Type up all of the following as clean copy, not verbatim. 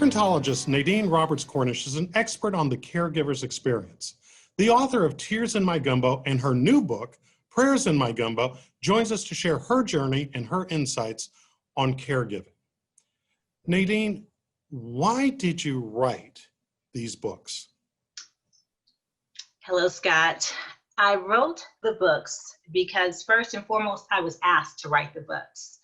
Gerontologist Nadine Roberts Cornish is an expert on the caregiver's experience. The author of Tears in My Gumbo and her new book, Prayers in My Gumbo, joins us to share her journey and her insights on caregiving. Nadine, why did you write these books? Hello, Scott. I wrote the books because first and foremost, I was asked to write the books.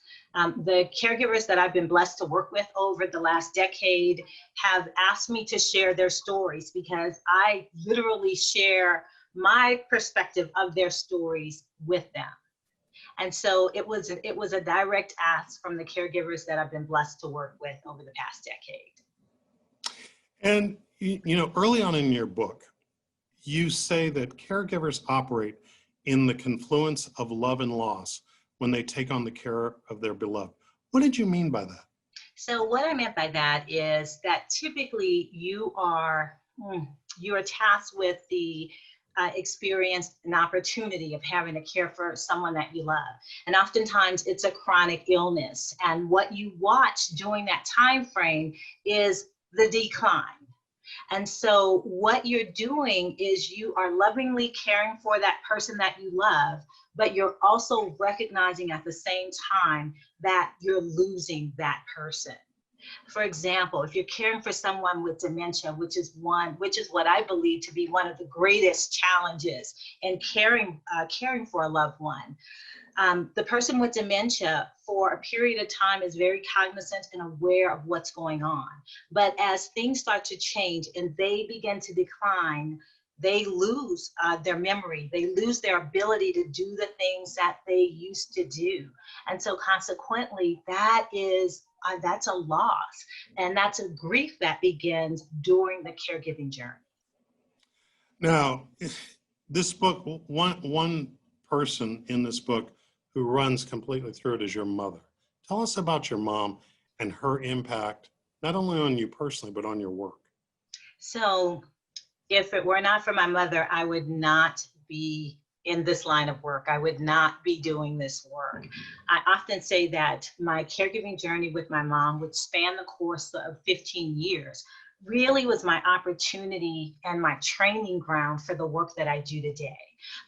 The caregivers that I've been blessed to work with over the last decade have asked me to share their stories because I literally share my perspective of their stories with them. And so it was a direct ask from the caregivers that I've been blessed to work with over the past decade. And, early on in your book, you say that caregivers operate in the confluence of love and loss when they take on the care of their beloved. What did you mean by that? So what I meant by that is that typically you are tasked with the experience and opportunity of having to care for someone that you love. And oftentimes it's a chronic illness. And what you watch during that time frame is the decline. And so what you're doing is you are lovingly caring for that person that you love, but you're also recognizing at the same time that you're losing that person. For example, if you're caring for someone with dementia, which is what I believe to be one of the greatest challenges in caring for a loved one. The person with dementia for a period of time is very cognizant and aware of what's going on. But as things start to change and they begin to decline, they lose their memory. They lose their ability to do the things that they used to do. And so consequently, that's a loss. And that's a grief that begins during the caregiving journey. Now, this book, one person in this book who runs completely through it is your mother. Tell us about your mom and her impact, not only on you personally, but on your work. So if it were not for my mother, I would not be in this line of work. I would not be doing this work. I often say that my caregiving journey with my mom, which spanned the course of 15 years, really was my opportunity and my training ground for the work that I do today.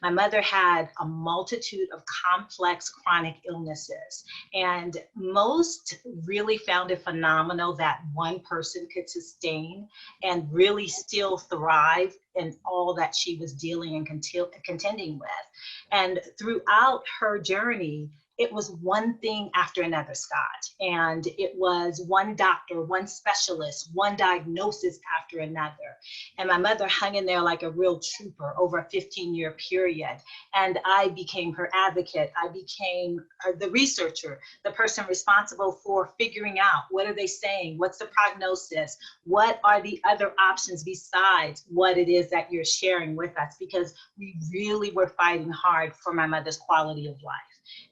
My mother had a multitude of complex chronic illnesses, and most really found it phenomenal that one person could sustain and really still thrive in all that she was dealing and contending with. And throughout her journey, it was one thing after another, Scott. And it was one doctor, one specialist, one diagnosis after another. And my mother hung in there like a real trooper over a 15-year period. And I became her advocate. I became the researcher, the person responsible for figuring out what are they saying? What's the prognosis? What are the other options besides what it is that you're sharing with us? Because we really were fighting hard for my mother's quality of life.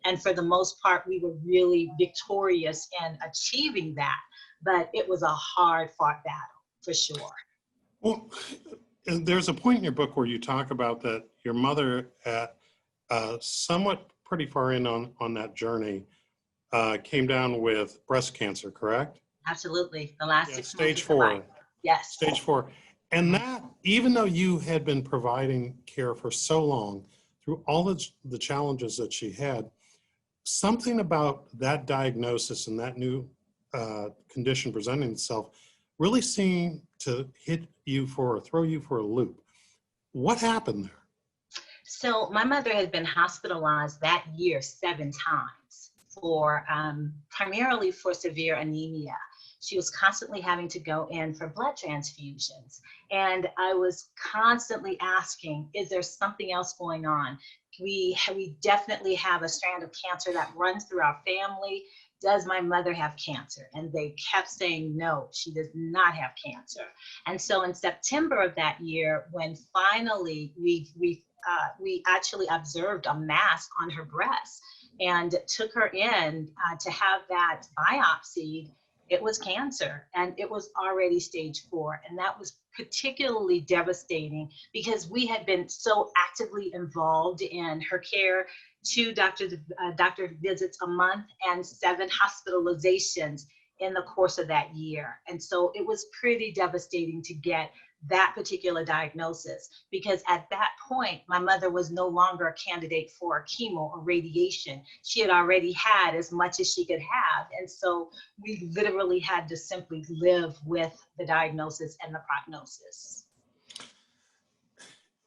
And for the most part, we were really victorious in achieving that. But it was a hard-fought battle, for sure. Well, there's a point in your book where you talk about that your mother, at somewhat pretty far in on that journey, came down with breast cancer, correct? Absolutely. The last 6 months. Stage 4. Yes. Stage 4. And that, even though you had been providing care for so long, through all the challenges that she had, something about that diagnosis and that new condition presenting itself really seemed to throw you for a loop. What happened there? So my mother had been hospitalized that year 7 times for primarily for severe anemia. She was constantly having to go in for blood transfusions. And I was constantly asking, is there something else going on? We definitely have a strand of cancer that runs through our family. Does my mother have cancer? And they kept saying, no, she does not have cancer. And so in September of that year, when finally we actually observed a mass on her breast and took her in to have that biopsied, it was cancer, and it was already stage 4. And that was particularly devastating because we had been so actively involved in her care, 2 doctor visits a month and 7 hospitalizations in the course of that year. And so it was pretty devastating to get that particular diagnosis, because at that point, my mother was no longer a candidate for chemo or radiation. She had already had as much as she could have. And so we literally had to simply live with the diagnosis and the prognosis.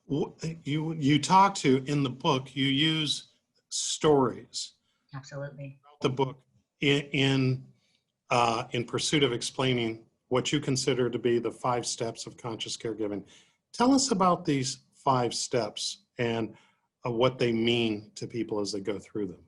You talk to, in the book, you use stories. Absolutely. The book in pursuit of explaining what you consider to be the 5 steps of conscious caregiving. Tell us about these 5 steps and what they mean to people as they go through them.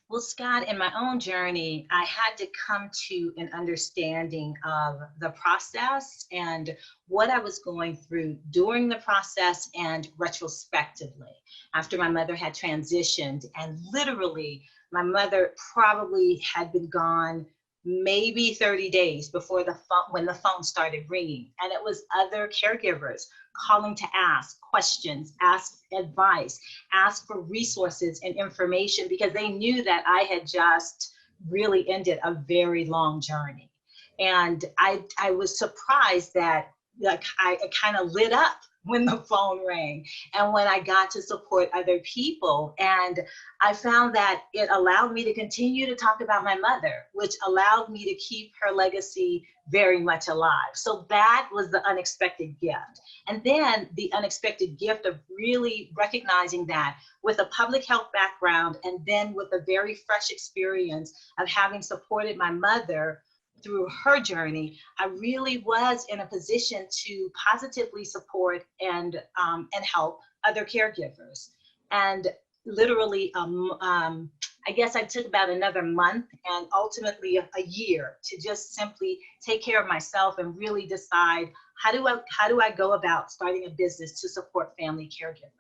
Well, Scott, in my own journey, I had to come to an understanding of the process and what I was going through during the process and retrospectively. After my mother had transitioned, and literally my mother probably had been gone maybe 30 days before when the phone started ringing, and it was other caregivers calling to ask questions, ask advice, ask for resources and information, because they knew that I had just really ended a very long journey. And I was surprised that, like, I kind of lit up when the phone rang and when I got to support other people. And I found that it allowed me to continue to talk about my mother, which allowed me to keep her legacy very much alive. So that was the unexpected gift. And then the unexpected gift of really recognizing that with a public health background, and then with a very fresh experience of having supported my mother through her journey, I really was in a position to positively support and help other caregivers. And literally, I guess I took about another month and ultimately a year to just simply take care of myself and really decide, how do I go about starting a business to support family caregivers?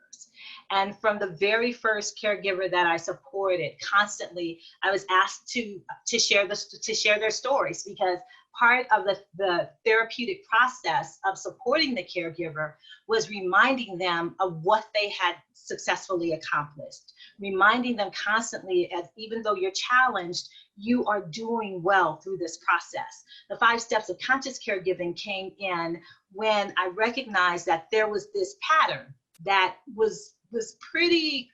And from the very first caregiver that I supported, constantly I was asked to share their stories, because part of the therapeutic process of supporting the caregiver was reminding them of what they had successfully accomplished, reminding them constantly, as even though you're challenged, you are doing well through this process. The 5 steps of conscious caregiving came in when I recognized that there was this pattern that was pretty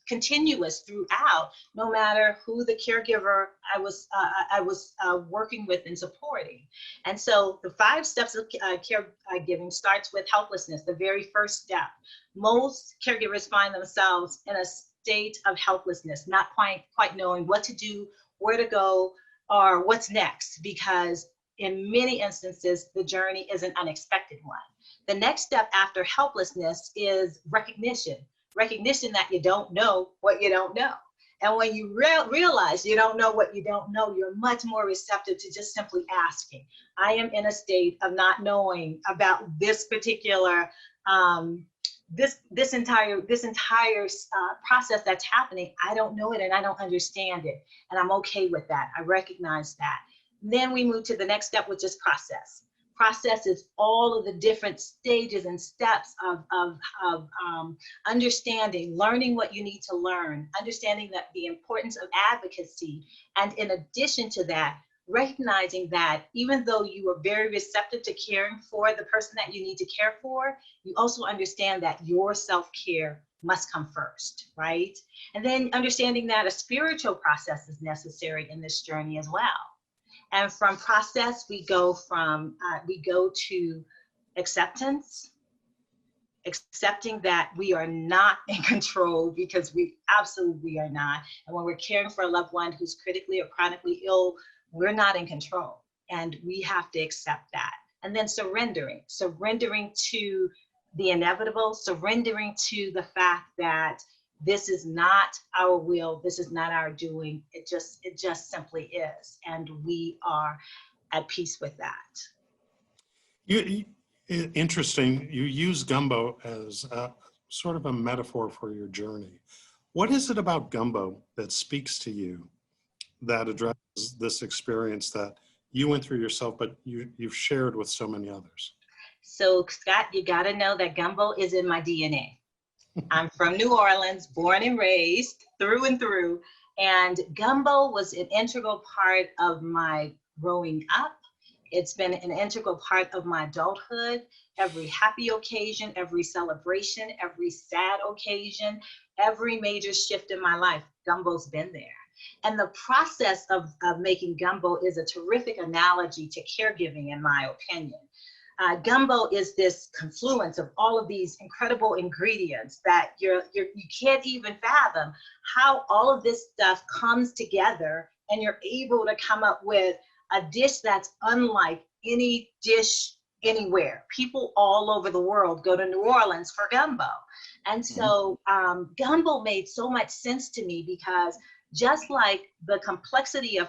continuous throughout, no matter who the caregiver I was working with and supporting. And so the 5 steps of caregiving starts with helplessness, the very first step. Most caregivers find themselves in a state of helplessness, not quite knowing what to do, where to go, or what's next, because in many instances, the journey is an unexpected one. The next step after helplessness is recognition that you don't know what you don't know. And when you realize you don't know what you don't know, you're much more receptive to just simply asking. I am in a state of not knowing about this particular, this entire process that's happening. I don't know it and I don't understand it. And I'm okay with that. I recognize that. Then we move to the next step, which is process. Process is all of the different stages and steps of understanding, learning what you need to learn, understanding that the importance of advocacy, and in addition to that, recognizing that even though you are very receptive to caring for the person that you need to care for, you also understand that your self-care must come first, right? And then understanding that a spiritual process is necessary in this journey as well. And from process, we go to acceptance, accepting that we are not in control, because we absolutely are not. And when we're caring for a loved one who's critically or chronically ill, we're not in control, and we have to accept that. And then surrendering to the inevitable, surrendering to the fact that this is not our will, this is not our doing, it just simply is, and we are at peace with that. Interesting, you use gumbo as a sort of a metaphor for your journey. What is it about gumbo that speaks to you, that addresses this experience that you went through yourself, but you've shared with so many others? So Scott, you gotta know that gumbo is in my DNA. I'm from New Orleans, born and raised through and through, and gumbo was an integral part of my growing up. It's been an integral part of my adulthood. Every happy occasion, every celebration, every sad occasion, every major shift in my life, gumbo's been there. And the process of making gumbo is a terrific analogy to caregiving, in my opinion. Gumbo is this confluence of all of these incredible ingredients that you can't even fathom how all of this stuff comes together, and you're able to come up with a dish that's unlike any dish anywhere. People all over the world go to New Orleans for gumbo. And so gumbo made so much sense to me, because just like the complexity of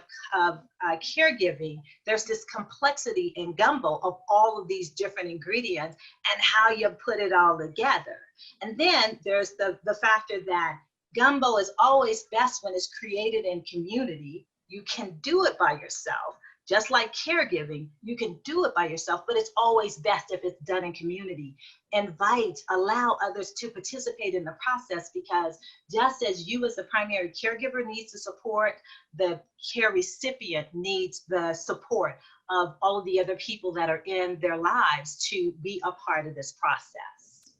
caregiving, there's this complexity in gumbo of all of these different ingredients and how you put it all together. And then there's the factor that gumbo is always best when it's created in community. You can do it by yourself. Just like caregiving, you can do it by yourself, but it's always best if it's done in community. Invite, allow others to participate in the process, because just as you as the primary caregiver needs the support, the care recipient needs the support of all of the other people that are in their lives to be a part of this process.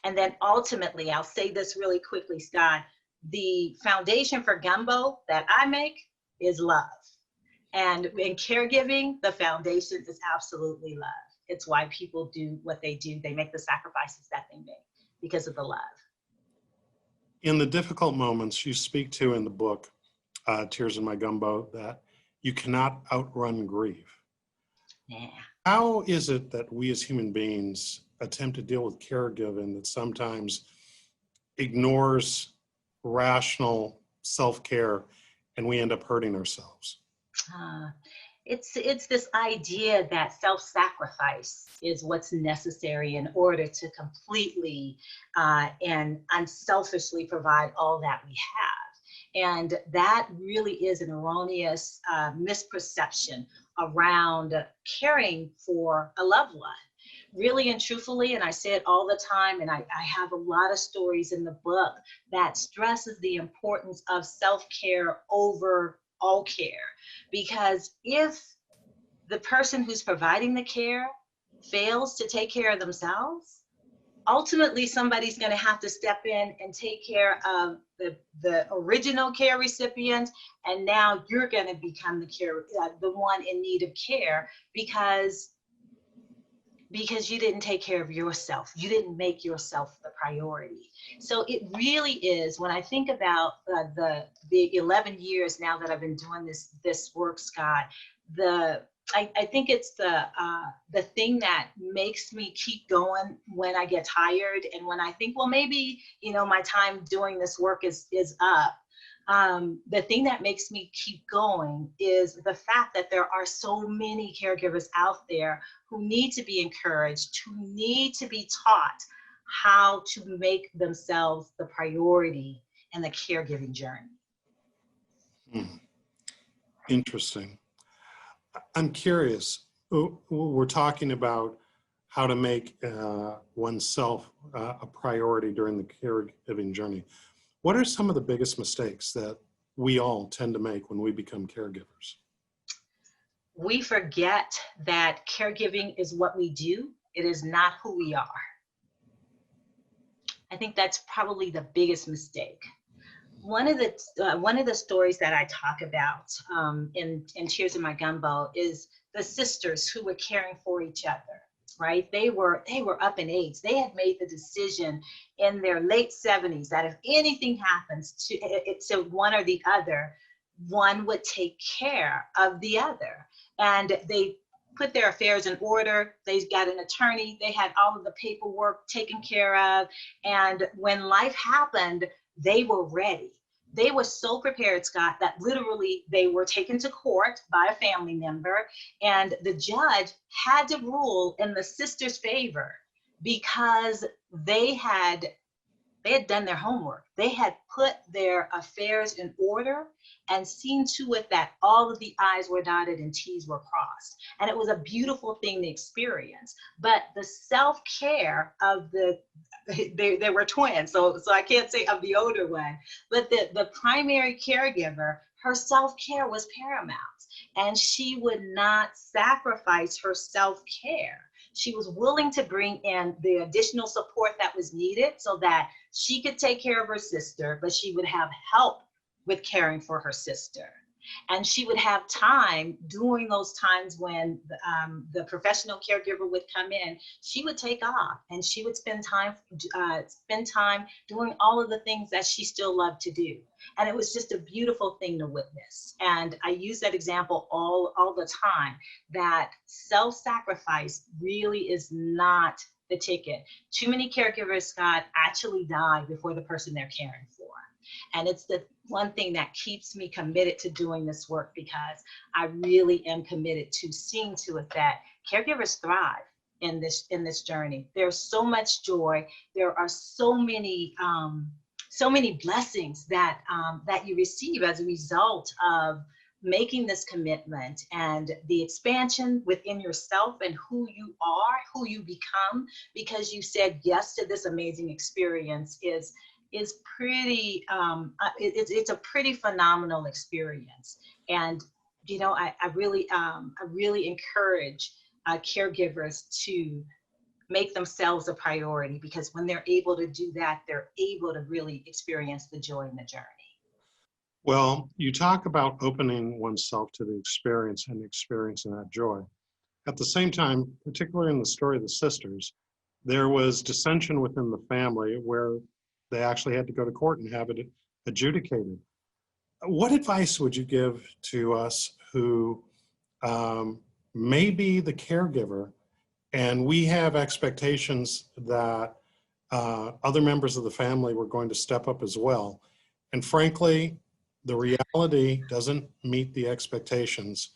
And then ultimately, I'll say this really quickly, Scott, the foundation for gumbo that I make is love. And in caregiving, the foundation is absolutely love. It's why people do what they do. They make the sacrifices that they make because of the love. In the difficult moments you speak to in the book, Tears in My Gumbo, that you cannot outrun grief. Yeah. How is it that we as human beings attempt to deal with caregiving that sometimes ignores rational self-care and we end up hurting ourselves? It's this idea that self-sacrifice is what's necessary in order to completely and unselfishly provide all that we have. And that really is an erroneous misperception around caring for a loved one. Really and truthfully, and I say it all the time, and I have a lot of stories in the book that stresses the importance of self-care over all care. Because if the person who's providing the care fails to take care of themselves, ultimately somebody's going to have to step in and take care of the original care recipient, and now you're going to become the one in need of care because you didn't take care of yourself. You didn't make yourself the priority. So it really is, when I think about the 11 years now that I've been doing this work, Scott, I think it's the thing that makes me keep going when I get tired, and when I think, well, maybe, my time doing this work is up. The thing that makes me keep going is the fact that there are so many caregivers out there who need to be encouraged, who need to be taught how to make themselves the priority in the caregiving journey. Interesting. I'm curious, we're talking about how to make oneself a priority during the caregiving journey. What are some of the biggest mistakes that we all tend to make when we become caregivers? We forget that caregiving is what we do. It is not who we are. I think that's probably the biggest mistake. One of the stories that I talk about in Tears in My Gumbo is the sisters who were caring for each other. Right? They were up in age. They had made the decision in their late 70s that if anything happens to one or the other, one would take care of the other. And they put their affairs in order. They got an attorney. They had all of the paperwork taken care of. And when life happened, they were ready. They were so prepared, Scott, that literally they were taken to court by a family member, and the judge had to rule in the sisters' favor because they had done their homework. They had put their affairs in order and seen to it that all of the I's were dotted and T's were crossed. And it was a beautiful thing to experience. But the self-care of they were twins, so I can't say of the older one, but the primary caregiver, her self-care was paramount. and she would not sacrifice her self-care. She was willing to bring in the additional support that was needed so that she could take care of her sister, but she would have help with caring for her sister. And she would have time during those times when the professional caregiver would come in. She would take off and she would spend time doing all of the things that she still loved to do. And it was just a beautiful thing to witness. And I use that example all the time, that self-sacrifice really is not the ticket. Too many caregivers, Scott, actually die before the person they're caring for. And it's the one thing that keeps me committed to doing this work, because I really am committed to seeing to it that caregivers thrive in this journey. There's so much joy. There are so many blessings that that you receive as a result of making this commitment, and the expansion within yourself and who you are, who you become, because you said yes to this amazing experience is pretty, it's a pretty phenomenal experience. And, you know, I really encourage caregivers to make themselves a priority, because when they're able to do that, they're able to really experience the joy in the journey. Well, you talk about opening oneself to the experience and experiencing that joy. At the same time, particularly in the story of the sisters, there was dissension within the family where they actually had to go to court and have it adjudicated. What advice would you give to us who may be the caregiver, and we have expectations that other members of the family were going to step up as well, and frankly, the reality doesn't meet the expectations,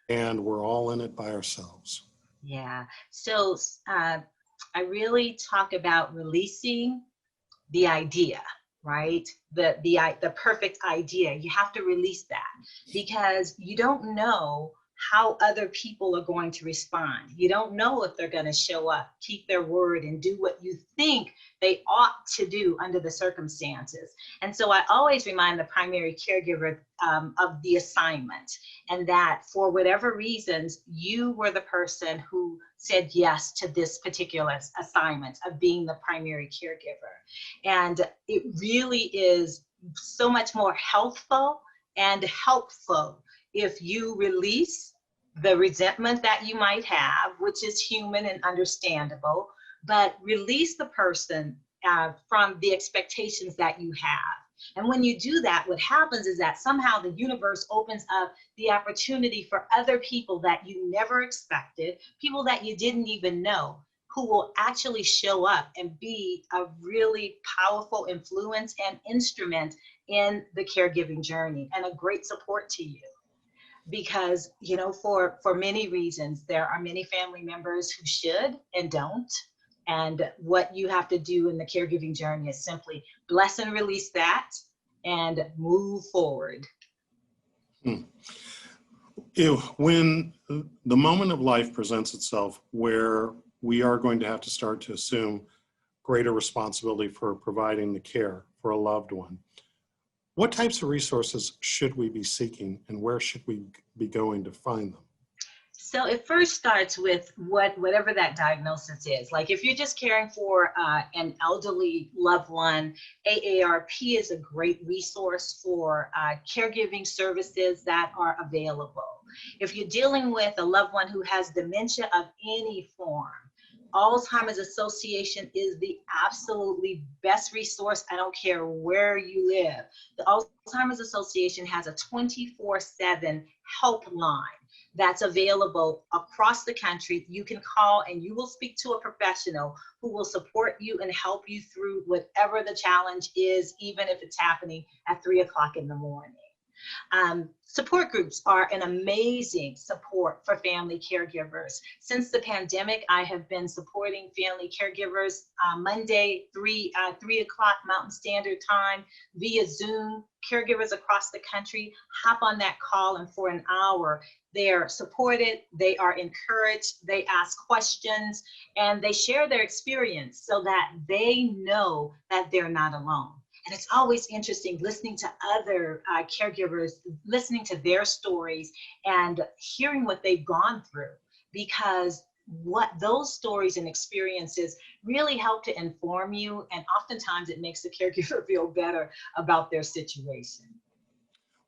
and we're all in it by ourselves? Yeah. So I really talk about releasing the idea, right? The perfect idea. You have to release that, because you don't know how other people are going to respond. You don't know if they're going to show up, keep their word, and do what you think they ought to do under the circumstances. And so I always remind the primary caregiver of the assignment, and that for whatever reasons, you were the person who said yes to this particular assignment of being the primary caregiver. And it really is so much more healthful and helpful if you release the resentment that you might have, which is human and understandable, but release the person from the expectations that you have. And when you do that, what happens is that somehow the universe opens up the opportunity for other people that you never expected, people that you didn't even know, who will actually show up and be a really powerful influence and instrument in the caregiving journey, and a great support to you. Because, you know, for many reasons, there are many family members who should and don't. And what you have to do in the caregiving journey is simply bless and release that and move forward. When the moment of life presents itself where we are going to have to start to assume greater responsibility for providing the care for a loved one, what types of resources should we be seeking, and where should we be going to find them? So it first starts with whatever that diagnosis is. Like if you're just caring for an elderly loved one, AARP is a great resource for caregiving services that are available. If you're dealing with a loved one who has dementia of any form, Alzheimer's Association is the absolutely best resource. I don't care where you live. The Alzheimer's Association has a 24/7 helpline that's available across the country. You can call and you will speak to a professional who will support you and help you through whatever the challenge is, even if it's happening at 3 o'clock in the morning. Support groups are an amazing support for family caregivers. Since the pandemic, I have been supporting family caregivers Monday, 3 o'clock Mountain Standard Time via Zoom. Caregivers across the country hop on that call, and for an hour, they are supported, they are encouraged, they ask questions, and they share their experience so that they know that they're not alone. And it's always interesting listening to other caregivers, listening to their stories and hearing what they've gone through, because what those stories and experiences really help to inform you. And oftentimes it makes the caregiver feel better about their situation.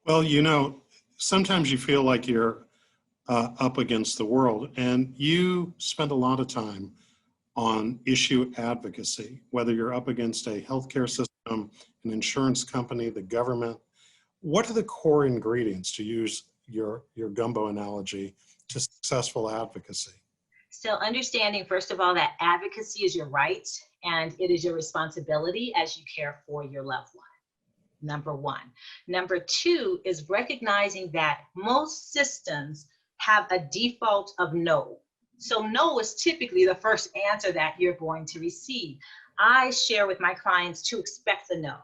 Well, sometimes you feel like you're up against the world, and you spend a lot of time on issue advocacy, whether you're up against a healthcare system, an insurance company, the government. What are the core ingredients, to use your gumbo analogy, to successful advocacy? So understanding, first of all, that advocacy is your right and it is your responsibility as you care for your loved one. Number one. Number two is recognizing that most systems have a default of no. So no is typically the first answer that you're going to receive. I share with my clients to expect the no,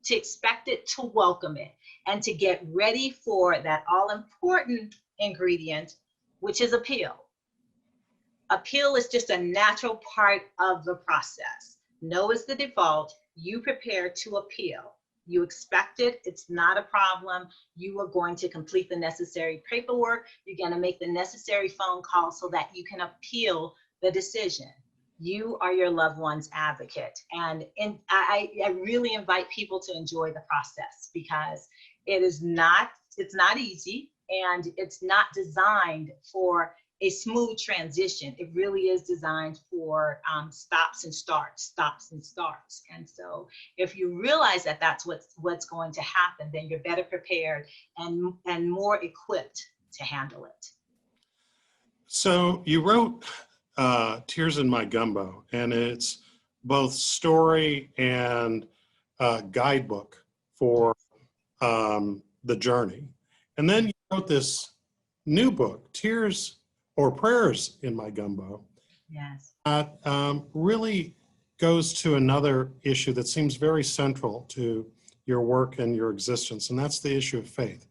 to expect it, to welcome it, and to get ready for that all important ingredient, which is appeal. Appeal is just a natural part of the process. No is the default. You prepare to appeal. You expect it. It's not a problem. You are going to complete the necessary paperwork. You're going to make the necessary phone call so that you can appeal the decision. You are your loved one's advocate. And I really invite people to enjoy the process, because it's not easy, and it's not designed for a smooth transition. It really is designed for stops and starts. And so if you realize that that's what's going to happen, then you're better prepared and more equipped to handle it. So you wrote Tears in My Gumbo, and it's both story and guidebook for the journey. And then you wrote this new book, Tears or Prayers in My Gumbo. Yes. That really goes to another issue that seems very central to your work and your existence, and that's the issue of faith.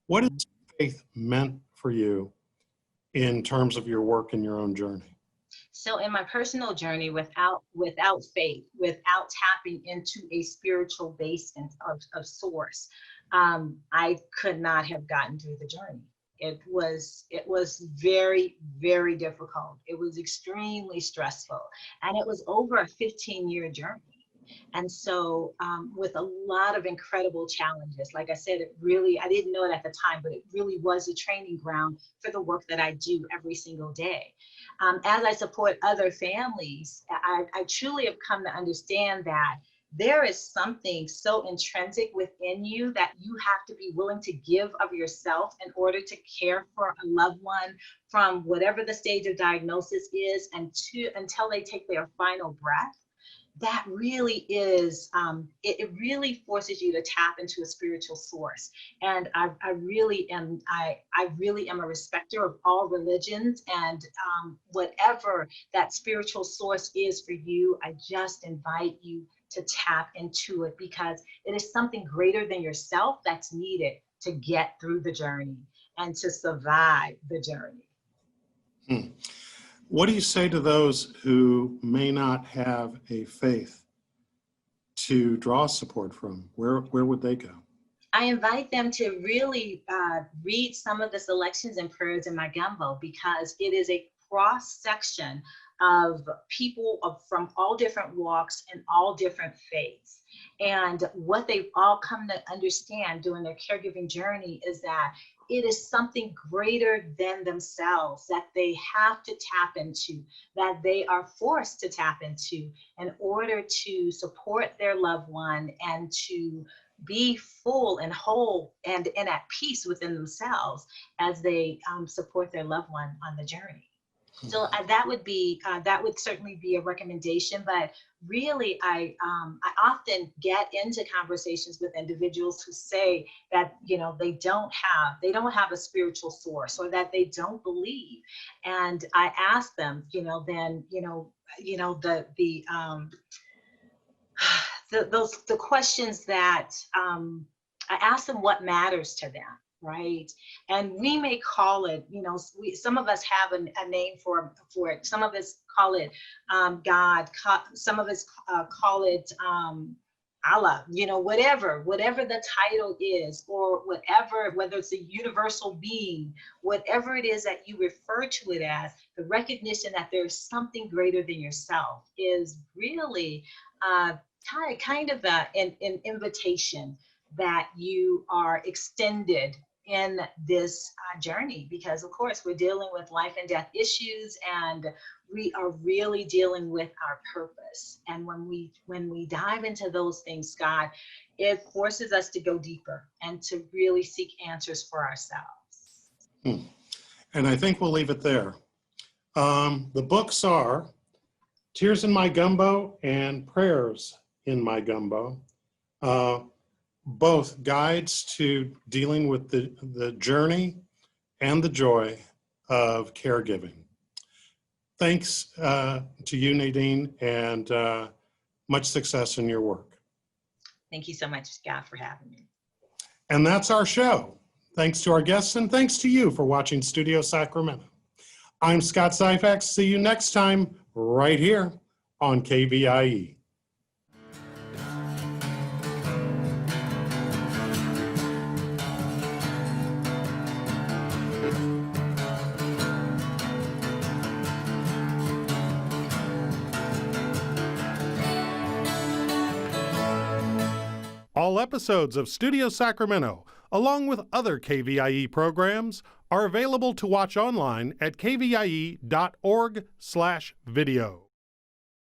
What has faith meant for you in terms of your work and your own journey? So in my personal journey, without faith, without tapping into a spiritual base of source, I could not have gotten through the journey. It was very, very difficult. It was extremely stressful, and it was over a 15-year journey. And so with a lot of incredible challenges, like I said, I didn't know it at the time, but it really was a training ground for the work that I do every single day. As I support other families, I truly have come to understand that there is something so intrinsic within you that you have to be willing to give of yourself in order to care for a loved one from whatever the stage of diagnosis is until they take their final breath. That really is, it really forces you to tap into a spiritual source. And I really am a respecter of all religions, and whatever that spiritual source is for you, I just invite you to tap into it, because it is something greater than yourself that's needed to get through the journey and to survive the journey. What do you say to those who may not have a faith to draw support from? Where would they go? I invite them to really read some of the selections and prayers in my gumbo, because it is a cross section of people from all different walks and all different faiths. And what they've all come to understand during their caregiving journey is that it is something greater than themselves that they have to tap into, that they are forced to tap into in order to support their loved one and to be full and whole and at peace within themselves as they support their loved one on the journey. So that would certainly be a recommendation, but really I often get into conversations with individuals who say that, they don't have a spiritual source, or that they don't believe. And I ask them, the questions that I ask them, what matters to them. Right. And we may call it, some of us have a name for it. Some of us call it God. Some of us call it Allah, whatever the title is, or whatever, whether it's a universal being, whatever it is that you refer to it as, the recognition that there's something greater than yourself is really kind of an invitation that you are extended in this journey, because of course we're dealing with life and death issues, and we are really dealing with our purpose. And when we dive into those things, Scott, it forces us to go deeper and to really seek answers for ourselves. And I think we'll leave it there. The books are Tears in My Gumbo and Prayers in My Gumbo. Both guides to dealing with the journey and the joy of caregiving. Thanks to you, Nadine, and much success in your work. Thank you so much, Scott, for having me. And that's our show. Thanks to our guests, and thanks to you for watching Studio Sacramento. I'm Scott Syphax. See you next time right here on KVIE. All episodes of Studio Sacramento, along with other KVIE programs, are available to watch online at kvie.org/video.